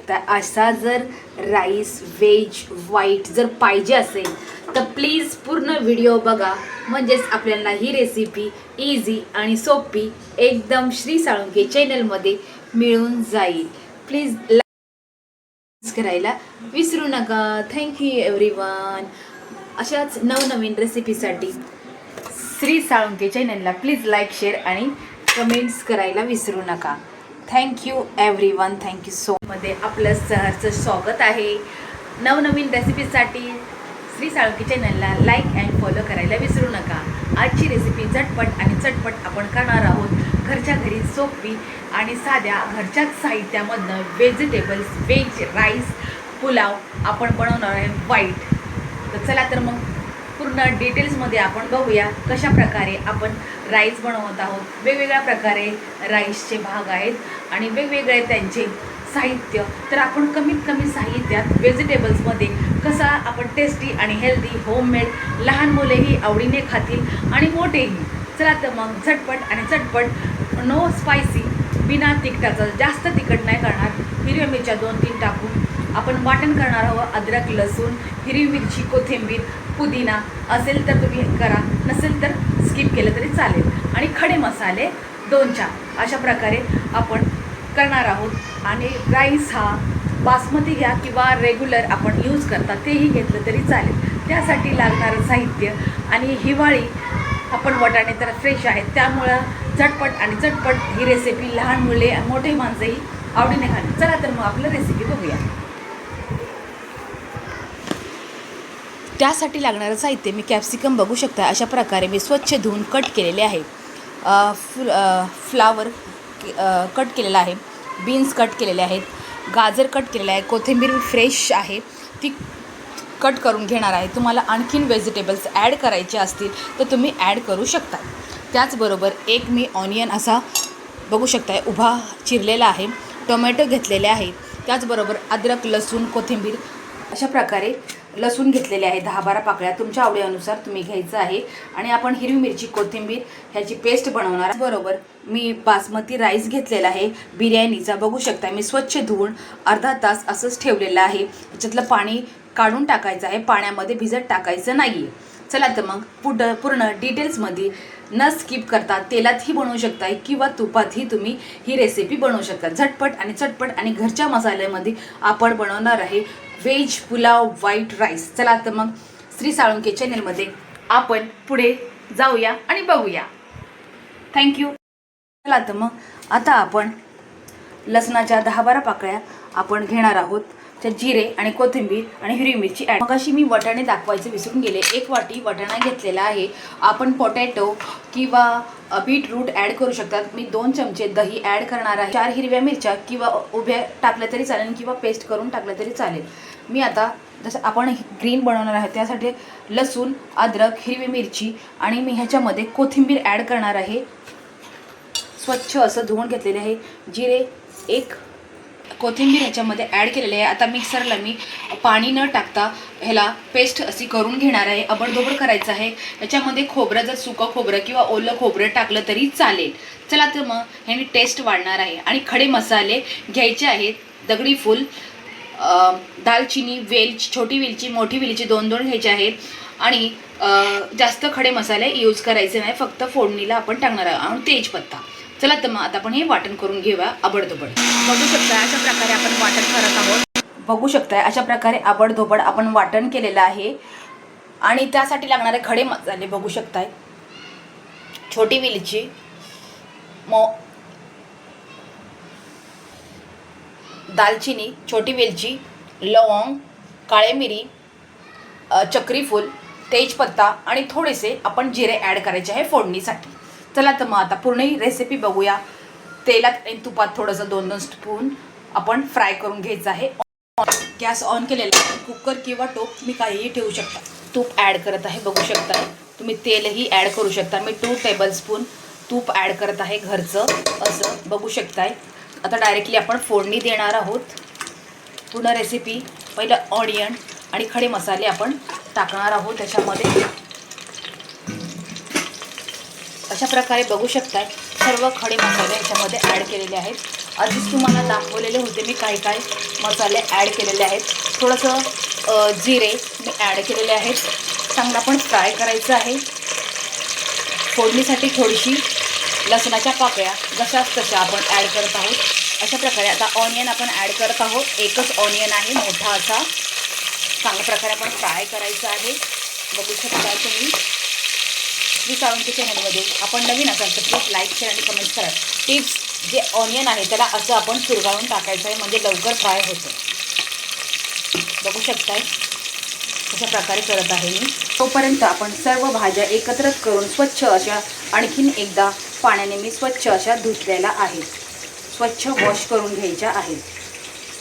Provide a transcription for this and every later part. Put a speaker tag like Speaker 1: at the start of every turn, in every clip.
Speaker 1: शकता। असा जर राईस व्हेज व्हाईट जर पाहिजे असेल तर प्लीज पूर्ण व्हिडिओ बघा, म्हणजेच आपल्याला ही रेसिपी इझी आणि सोपी एकदम श्री साळुंखे चॅनलमध्ये मिळून जाईल। प्लीज लाईक करायला विसरू नका। Thank you everyone. अशाच नवनवीन रेसिपीसाठी श्री साळुंखे चॅनलला प्लीज लाईक शेअर आणि कमेंट्स करायला विसरू नका। थँक्यू एव्हरीवन, थँक्यू सो मध्ये आपलं सहर्ष स्वागत आहे। नवनवीन रेसिपीसाठी श्री साळुंखे चॅनलला लाईक अँड फॉलो करायला विसरू नका। आजची रेसिपी झटपट आणि चटपट आपण करणार आहोत। घरच्या घरी सोपी आणि साध्या घरच्या साहित्यामधनं व्हेजिटेबल्स व्हेज राईस पुलाव आपण बनवणार आहे व्हाईट। तर चला तर मग पूर्ण डिटेल्समध्ये आपण बघूया कशा प्रकारे आपण राईस बनवत आहोत। वेगवेगळ्या प्रकारे राईसचे भाग आहेत आणि वेगवेगळे त्यांचे साहित्य। तर आपण कमीत कमी साहित्यात व्हेजिटेबल्समध्ये कसा आपण टेस्टी आणि हेल्दी होममेड लहान मुलेही आवडीने खातील आणि मोठेही। चला तर मग झटपट आणि चटपट नो स्पायसी बिना तिखटाचं, जास्त तिखट नाही करणार। हिरव्या मिरच्या 2-3 टाकून आपण वाटण करणार आहोत। अद्रक लसूण हिरवी मिरची कोथिंबीर पुदिना असेल तर तुम्ही करा, नसेल तर स्किप केलं तरी चालेल। आणि खडे मसाले 2-4 अशा प्रकारे आपण करणार आहोत। आणि राईस हा बासमती घ्या किंवा रेग्युलर आपण यूज करता तेही घेतलं तरी चालेल। त्यासाठी लागणारं साहित्य आणि हिवाळी आपण वाटाणे तर फ्रेश आहेत, त्यामुळं झटपट आणि चटपट ही रेसिपी लहान मुले मोठे माणसंही आवडीने खातील। चला तर मग आपलं रेसिपी बघूया। त्यासाठी लागणारं साहित्य मी कॅप्सिकम बघू शकता अशा प्रकारे मी स्वच्छ धुवून कट केलेले आहे। फ्लावर कट केलेला आहे, बीन्स कट केलेले आहेत, गाजर कट केलेले आहे, कोथिंबीर फ्रेश आहे ती कट करून घेणार आहे। तुम्हाला आणखीन व्हेजिटेबल्स ॲड करायचे असतील तर तुम्ही ॲड करू शकता। त्याचबरोबर एक मी ऑनियन असा बघू शकताय उभा चिरलेला आहे, टोमॅटो घेतलेले आहेत, त्याचबरोबर अद्रक लसूण कोथिंबीर अशा प्रकारे लसूण घेतलेले आहे 10-12 पाकळ्या, तुमच्या आवडीनुसार तुम्ही घ्यायचं आहे। आणि आपण हिरवी मिरची कोथिंबीर ह्याची पेस्ट बनवणार। बरोबर मी बासमती राईस घेतलेला आहे बिर्याणीचा, बघू शकता मी स्वच्छ धुवून अर्धा तास असंच ठेवलेलं आहे। त्याच्यातलं पाणी काढून टाकायचं आहे, पाण्यामध्ये भिजत टाकायचं नाही आहे। चला तर मग पूर्ण डिटेल्समध्ये न स्किप करता तेलातही बनवू शकता किंवा तुपातही तुम्ही ही रेसिपी बनवू शकता। झटपट आणि चटपट आणि घरच्या मसाल्यामध्ये आपण बनवणार आहे व्हेज पुलाव व्हाईट राईस। चला तर मग श्री साळुंखे चॅनलमध्ये आपण पुढे जाऊया आणि बघूया। थँक्यू। चला तर मग आता आपण लसणाच्या 10-12 पाकळ्या आपण घेणार आहोत। त्या जिरे आणि कोथिंबीर आणि हिरवी मिरची ॲड। मग अशी मी वाटाणे दाखवायचे विसरून गेले, 1 वाटी वाटाणा घेतलेला आहे। आपण पोटॅटो किंवा बीटरूट ॲड करू शकतात। मी 2 चमचे दही ॲड करणार आहे। 4 हिरव्या मिरच्या किंवा उभ्या टाकल्या तरी चालेल किंवा पेस्ट करून टाकलं तरी चालेल। मी आता जसं आपण ग्रीन बनवणार आहे त्यासाठी लसूण अद्रक हिरवी मिरची आणि मी ह्याच्यामध्ये कोथिंबीर ॲड करणार आहे। स्वच्छ असं धुवून घेतलेले आहे। जिरे 1 कोथिंबीर ह्याच्यामध्ये ॲड केलेले आहे। आता मिक्सरला मी पाणी न टाकता ह्याला पेस्ट अशी करून घेणार आहे, अबडधोबड करायचं आहे। याच्यामध्ये खोबरं जर सुकं खोबरं किंवा ओलं खोबरं टाकलं तरी चालेल। चला तर मग ह्याने टेस्ट वाढणार आहे। आणि खडे मसाले घ्यायचे आहेत, दगडी फूल दालचिनी वेलची छोटी वेलची मोठी वेलची 2-2 घ्यायचे आहेत। आणि जास्त खडे मसाले यूज करायचे नाही, फक्त फोडणीला आपण टाकणार आहोत आणि तेजपत्ता। चला तर मग आता आपण हे वाटण करून घेऊया आबडधोबड। बघू शकता अशा प्रकारे आपण वाटण करत आहोत। बघू शकता अशा प्रकारे आबडधोबड आपण वाटण केलेलं आहे। आणि त्यासाठी लागणारे खडे मसाले बघू शकताय, छोटी वेलची दालचिनी छोटी वेलची लवंग काळे मिरी चक्रीफूल तेजपत्ता आणि थोडेसे आपण जिरे ॲड करायचे आहे फोडणीसाठी। चला तर मग आता पूर्ण रेसिपी बघूया। तेलात आणि तुपात थोडंसं 2-2 स्पून आपण फ्राय करून घ्यायचं आहे। गॅस ऑन केलेला आहे, कुकर किंवा टोप मी काहीही ठेवू शकता। तूप ॲड करत आहे, बघू शकता तुम्ही तेलही ॲड करू शकता। मी 2 टेबलस्पून तूप ॲड करत आहे घरचं असं, बघू शकताय। आता डायरेक्टली आपण फोडणी देणार आहोत। पूर्ण रेसिपी पहिलं ऑनियन आणि खडे मसाले आपण टाकणार आहोत त्याच्यामध्ये। अशा प्रकारे बघू शकताय सर्व खडे मसाले याच्यामध्ये ॲड केलेले आहेत. आधीच तुम्हाला दाखवलेले होते मी काय काय मसाले ॲड केलेले आहेत. थोडंसं जिरे मी ॲड केलेले आहेत. चांगला पण फ्राय करायचं आहे. फोडणीसाठी थोडीशी लसणाच्या पाकळ्या जशाच तशा आपण ॲड करत आहोत. अशा प्रकारे आता ऑनियन आपण ॲड करत आहोत. एकच ऑनियन आहे मोठा असा. चांगल्या प्रकारे आपण फ्राय करायचं आहे. बघू शकता तुम्ही. श्री साळुंखे चॅनलमध्ये आपण नवीन असाल तर प्लीज लाईक शेअर आणि कमेंट्स करा. टिप्स जे ऑनियन आहे त्याला असं आपण चुरगाळून टाकायचं आहे म्हणजे लवकर फ्राय होतं. बघू शकताय अशा प्रकारे करत आहे मी. तोपर्यंत आपण सर्व भाज्या एकत्र करून स्वच्छ अशा आणखीन एकदा पाण्याने मी स्वच्छ अशा धुतलेल्या आहेत. स्वच्छ वॉश करून घ्यायच्या आहेत.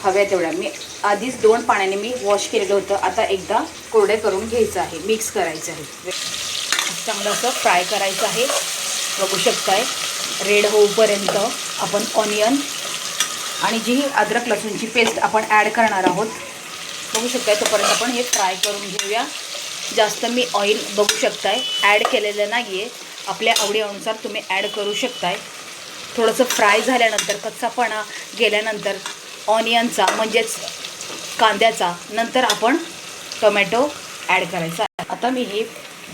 Speaker 1: हव्या तेवढ्या मी आधीच 2 पाण्याने मी वॉश केलेलं होतं. आता एकदा कोरडे करून घ्यायचं आहे. मिक्स करायचं आहे. चांगलं असं फ्राय करायचं आहे. बघू शकताय रेड होऊपर्यंत आपण ऑनियन आणि जी अद्रक लसूणची पेस्ट आपण ॲड करणार आहोत. बघू शकताय तोपर्यंत आपण हे फ्राय करून घेऊया. जास्त मी ऑइल बघू शकताय ॲड केलेलं नाही आहे. आपल्या आवडीनुसार तुम्ही ॲड करू शकताय. थोडंसं फ्राय झाल्यानंतर कच्चापणा गेल्यानंतर ऑनियनचा म्हणजेच कांद्याचा नंतर आपण टोमॅटो ॲड करायचा आहे. आता मी ही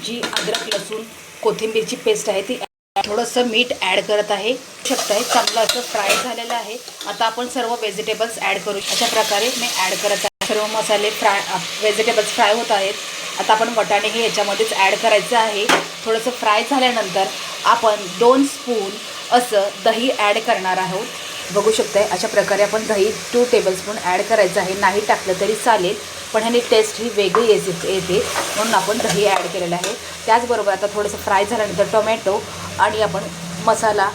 Speaker 1: जी अद्रक लसूण कोथिंबीरची पेस्ट आहे ती थोडंसं मीठ ॲड करत आहे. बघू शकताय चांगलं असं फ्राय झालेलं आहे. आता आपण सर्व व्हेजिटेबल्स ॲड करू. अशा प्रकारे मी ॲड करत आहे. सर्व मसाले फ्राय व्हेजिटेबल्स फ्राय होत आहेत. आता आपण वाटाणे हे याच्यामध्येच ॲड करायचं आहे. थोडंसं फ्राय झाल्यानंतर आपण 2 स्पून असं दही ॲड करणार आहोत. बघू शकताय अशा प्रकारे आपण दही 2 टेबलस्पून ॲड करायचं आहे. नाही टाकलं तरी चालेल पण ह्याने टेस्ट ही वेगळी येते म्हणून आपण दही ॲड केलेलं आहे. त्याचबरोबर आता थोडंसं फ्राय झाल्यानंतर टोमॅटो आणि आपण मसाला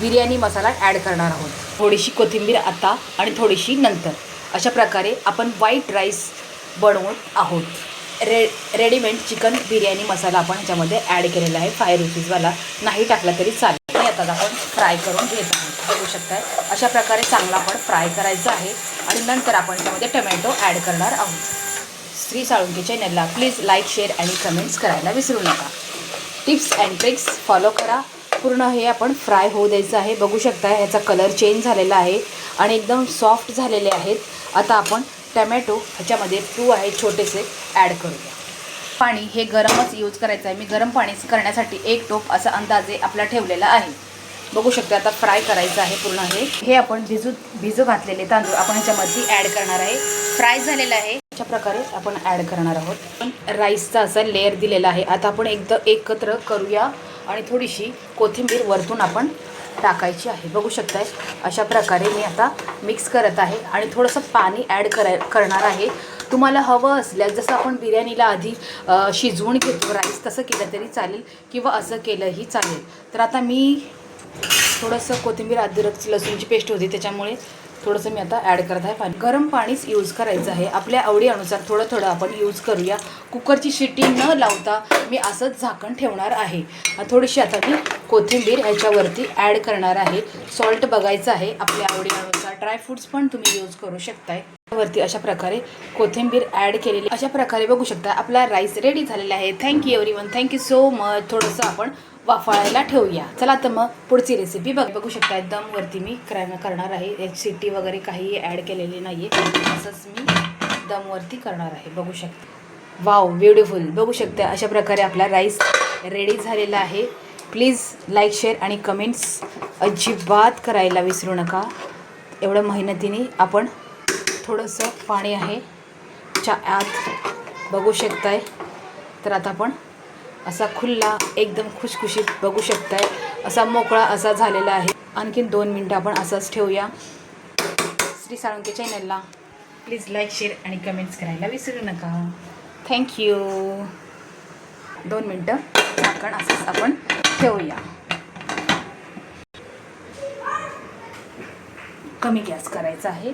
Speaker 1: बिर्याणी मसाला ॲड करणार आहोत. थोडीशी कोथिंबीर आता आणि थोडीशी नंतर. अशा प्रकारे आपण व्हाईट राईस बनवत आहोत. रेडीमेड चिकन बिर्याणी मसाला आपण ह्याच्यामध्ये ॲड केलेला आहे. 5 रुपीजवाला. नाही टाकला तरी चालेल. आणि आता आपण फ्राय करून घेत आहोत. बघू शकताय अशा प्रकारे चांगला आपण फ्राय करायचं आहे आणि नंतर आपण त्यामध्ये टोमॅटो ॲड करणार आहोत. श्री साळुंखे चॅनलला प्लीज लाईक शेअर आणि कमेंट्स करायला विसरू नका. टिप्स अँड ट्रिक्स फॉलो करा. पूर्ण हे आपण फ्राय होऊ द्यायचं आहे. बघू शकता ह्याचा कलर चेंज झालेला आहे आणि एकदम सॉफ्ट झालेले आहेत. आता आपण टमॅटो ह्याच्यामध्ये 2 आहे छोटेसे ॲड करूया. पाणी हे गरमच यूज करायचं आहे. मी गरम पाणी करण्यासाठी 1 टोप असा अंदाजे आपला ठेवलेला आहे. बघू शकता आता फ्राय करायचं आहे पूर्ण. हे आपण भिजू घातलेले तांदूळ आपण ह्याच्यामध्ये ॲड करणार आहे. फ्राय झालेलं आहे. अशा प्रकारे आपण ॲड करणार आहोत. आपण राईसचा असा लेअर दिलेला आहे. आता आपण एकत्र करूया आणि थोडीशी कोथिंबीर वरतून आपण टाकायची आहे. बघू शकताय अशा प्रकारे मी आता मिक्स करत आहे आणि थोडंसं पाणी ॲड करणार आहे. तुम्हाला हवं असल्यास जसं आपण बिर्याणीला आधी शिजवून घेतो राईस तसं केलं तरी चालेल किंवा असं केलंही चालेल. तर आता मी थोडंसं कोथिंबीर अद्रक लसूणची पेस्ट होती त्याच्यामुळे थोडंसं मी आता ॲड करत आहे. पाणी गरम पाणीच यूज करायचं आहे. आपल्या आवडीनुसार थोडं थोडं आपण यूज करूया. कुकरची शिट्टी न लावता मी असंच झाकण ठेवणार आहे. थोडीशी आता मी कोथिंबीर ह्याच्यावरती ॲड करणार आहे. सॉल्ट बघायचं आहे आपल्या आवडीनुसार. ड्रायफ्रूट्स पण तुम्ही यूज करू शकताय. वरती अशा प्रकारे कोथिंबीर ॲड केलेली. अशा प्रकारे बघू शकता आपला राईस रेडी झालेला आहे. Thank you everyone. Thank you so much. थोडंसं आपण वाफाळायला ठेवूया. चला तर मग पुढची रेसिपी बघू शकता. दमवरती मी करणार आहे. एक शिट्टी वगैरे काही ॲड केलेली नाही आहे. असंच मी दमवरती करणार आहे. बघू शकता. Wow beautiful. बघू शकता अशा प्रकारे आपला राईस रेडी झालेला आहे. प्लीज लाईक शेअर आणि कमेंट्स अजिबात करायला विसरू नका. एवढं मेहनतीने आपण थोडंसं पाणी आहे च्या आत बघू शकताय. तर आता आपण असा खुल्ला एकदम खुशखुशीत बघू शकताय असा मोकळा असा झालेला आहे. आणखीन 2 मिनटं आपण असंच ठेवूया. श्री साळुंखे चॅनलला प्लीज लाईक शेअर आणि कमेंट्स करायला विसरू नका. थँक्यू. 2 मिनटं झाकण असंच आपण ठेवूया. कमी गॅस करायचा आहे.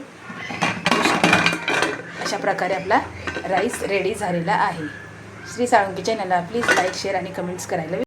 Speaker 1: अशा प्रकारे आपला राईस रेडी झालेला आहे. श्री साळुंखे चॅनलला प्लीज लाईक शेअर आणि कमेंट्स करायला